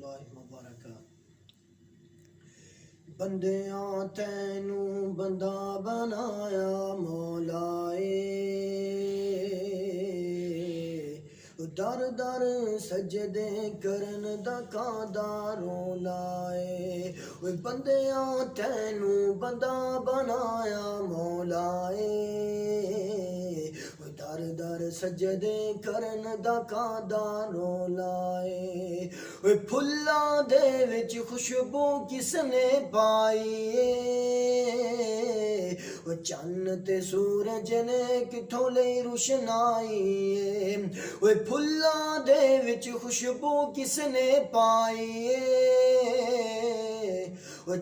रहमतुल्लाहि व बरकातुहू। बंदियां तैनू बंदा बनाया मौलाए, दर दर सजदे करन दा कादा रोलाए। बंदियां तैनू बंदा बनाया मौलाए, दर दर सजदे करन दा कादा रोलाए। फुल्लां दे विच खुशबू किसने पाई, चन्न ते सूरज ने किथों लई रुशनाई। फुल्लां दे विच खुशबू किसने पाई,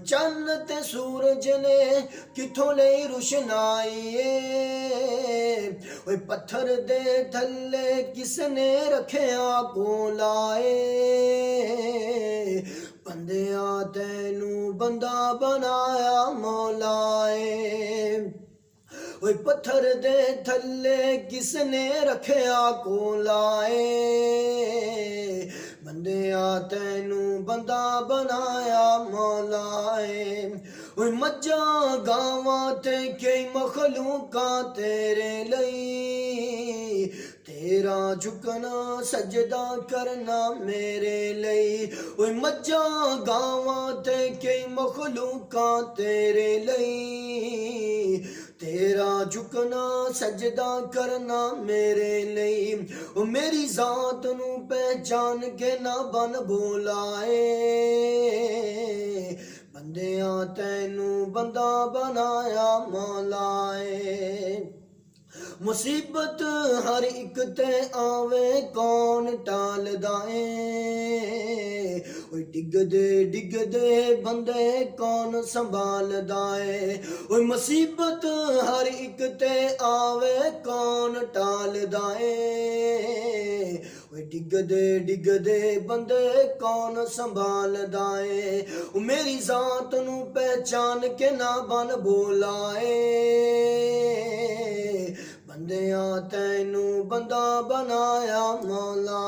चन्न ते सूरज ने किथों लई रुशनाई। पत्थर दे थल्ले किसने रखिया कोलाए, बंदिया तैनू बंदा बनाया मौलाए। पत्थर दे थल्ले किसने रखिया कोलाए, बंदिया तैनू बंदा बनाया मौलाए। मज्जा गावां ते कई मखलूका तेरे लई, तेरा झुकना सजदा करना मेरे लई। मज्जा गावां ते कई मखलूका तेरे लई, तेरा झुकना सजदा करना मेरे लई। मेरी जात नू पहचान के ना बन बोलाए, बंदिया तैनू बंदा बनाया मौलाए। मुसीबत हर एक ते आवे कौन टालदा है, डिगदे डिगदे बंदे कौन संभालदा है। मुसीबत हर एक ते आवे कौन टालदा है, डिगदे डिगदे बंदे कौन संभालदा है। मेरी जात नू पहचान के ना बन बोलाए, बंदिया तैनू बंदा बनाया मौला।